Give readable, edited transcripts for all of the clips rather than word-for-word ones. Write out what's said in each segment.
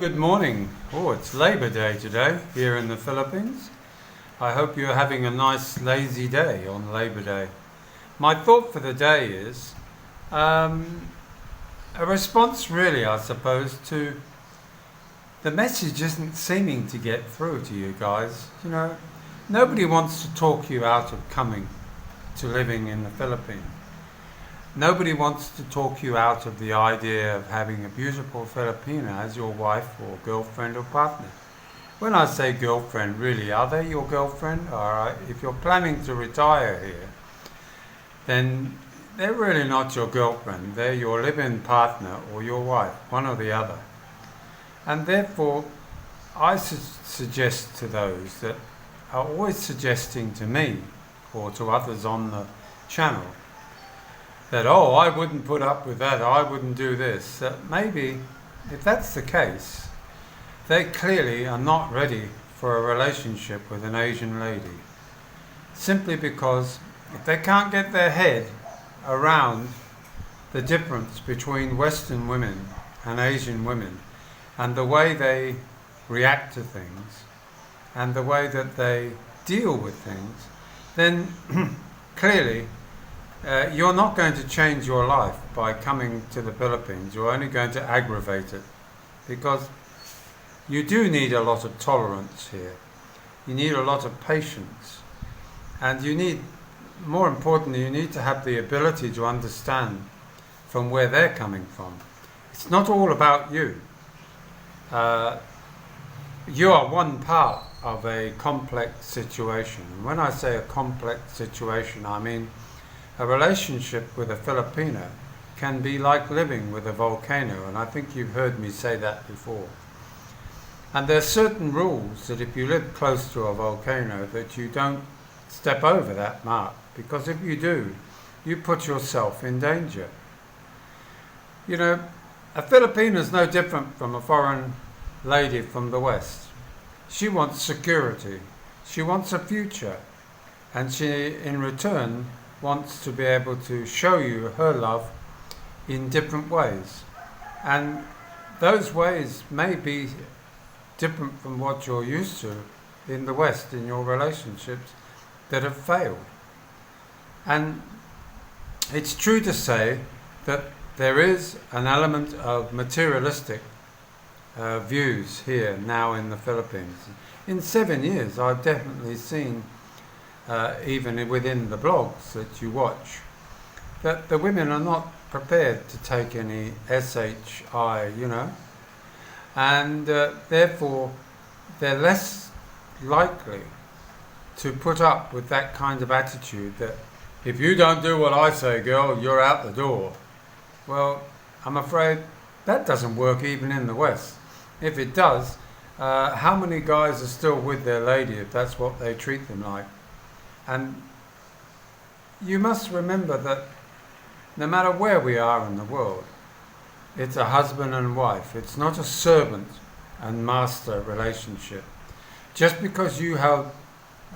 Good morning. Oh, it's Labor Day today here in the Philippines. I hope you're having a nice lazy day on Labor Day. My thought for the day is a response really, I suppose, to the message isn't seeming to get through to you guys. You know, nobody wants to talk you out of coming to living in the Philippines. Nobody wants to talk you out of the idea of having a beautiful Filipina as your wife or girlfriend or partner. When I say girlfriend, really, are they your girlfriend? Or if you're planning to retire here, then they're really not your girlfriend. They're your live-in partner or your wife, one or the other. And therefore, I suggest to those that are always suggesting to me or to others on the channel that, oh, I wouldn't put up with that, I wouldn't do this. That maybe, if that's the case, they clearly are not ready for a relationship with an Asian lady. Simply because if they can't get their head around the difference between Western women and Asian women and the way they react to things and the way that they deal with things, then clearly you're not going to change your life by coming to the Philippines. You're only going to aggravate it, because you do need a lot of tolerance here. You need a lot of patience, and you need, more importantly, you need to have the ability to understand from where they're coming from. It's not all about you. You are one part of a complex situation. And when I say a complex situation, I mean a relationship with a Filipina can be like living with a volcano, and I think you've heard me say that before. And there are certain rules that if you live close to a volcano that you don't step over that mark, because if you do, you put yourself in danger. You know, a Filipina is no different from a foreign lady from the West. She wants security, she wants a future, and she, in return, wants to be able to show you her love in different ways. And those ways may be different from what you're used to in the West, in your relationships that have failed. And it's true to say that there is an element of materialistic views here now in the Philippines. In 7 years, I've definitely seen even within the blogs that you watch, that the women are not prepared to take any SHI, you know, and therefore they're less likely to put up with that kind of attitude that if you don't do what I say, girl, you're out the door. Well, I'm afraid that doesn't work even in the West. If it does, how many guys are still with their lady if that's what they treat them like? And you must remember that no matter where we are in the world, it's a husband and wife. It's not a servant and master relationship. Just because you have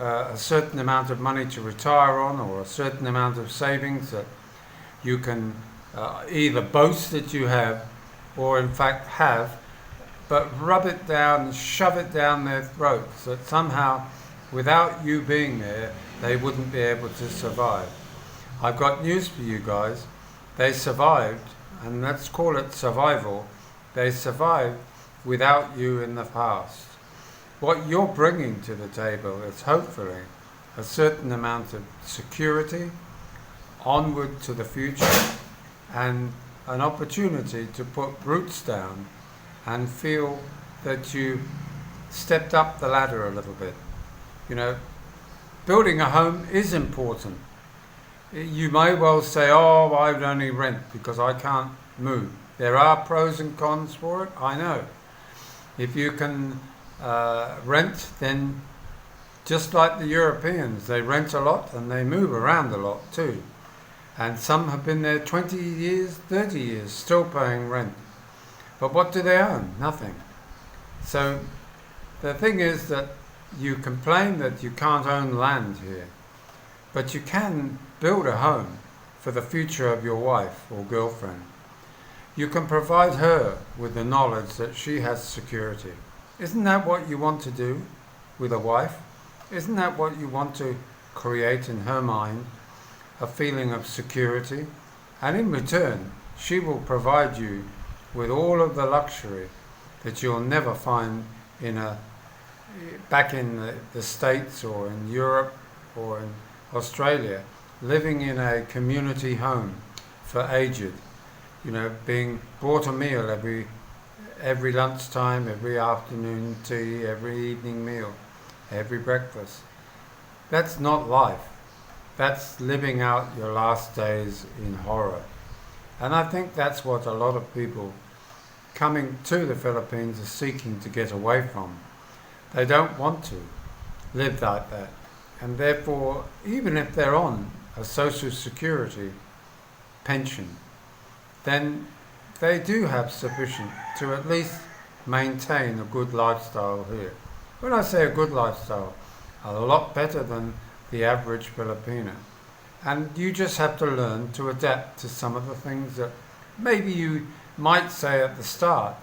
a certain amount of money to retire on, or a certain amount of savings that you can either boast that you have or in fact have, but rub it down, shove it down their throats, that somehow without you being there, they wouldn't be able to survive. I've got news for you guys. They survived, and let's call it survival. They survived without you in the past. What you're bringing to the table is hopefully a certain amount of security, onward to the future, and an opportunity to put roots down and feel that you stepped up the ladder a little bit. You know, building a home is important. You may well say, oh, I would only rent because I can't move. There are pros and cons for it, I know. If you can rent, then just like the Europeans, they rent a lot and they move around a lot too. And some have been there 20 years, 30 years, still paying rent. But what do they own? Nothing. So the thing is that you complain that you can't own land here, but you can build a home for the future of your wife or girlfriend. you can provide her with the knowledge that she has security. Isn't that what you want to do with a wife? Isn't that what you want to create in her mind? A feeling of security? And in return, she will provide you with all of the luxury that you'll never find back in the States or in Europe or in Australia, living in a community home for aged, being brought a meal every lunchtime, every afternoon tea, every evening meal, every breakfast. That's not life. That's living out your last days in horror. And I think that's what a lot of people coming to the Philippines are seeking to get away from. They don't want to live like that. And therefore, even if they're on a social security pension, then they do have sufficient to at least maintain a good lifestyle here. When I say a good lifestyle, a lot better than the average Filipino. And you just have to learn to adapt to some of the things that maybe you might say at the start.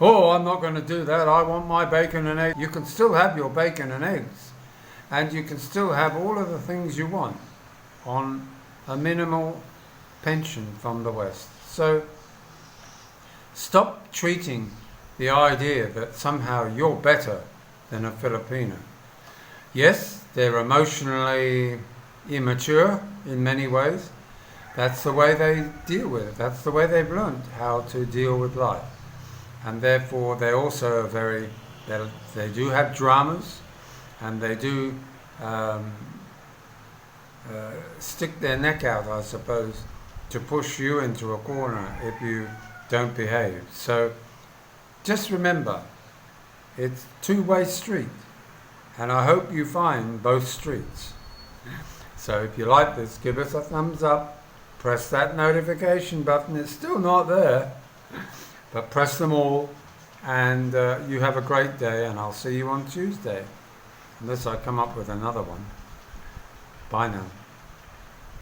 Oh, I'm not going to do that. I want my bacon and eggs. You can still have your bacon and eggs. And you can still have all of the things you want on a minimal pension from the West. So stop treating the idea that somehow you're better than a Filipino. Yes, they're emotionally immature in many ways. That's the way they deal with it. That's the way they've learned how to deal with life. And therefore they also are they do have dramas, and they do stick their neck out, I suppose, to push you into a corner if you don't behave. So just remember, it's a two-way street, and I hope you find both streets. So if you like this, give us a thumbs up, press that notification button. It's still not there, but press them all, and you have a great day, and I'll see you on Tuesday, unless I come up with another one. Bye now.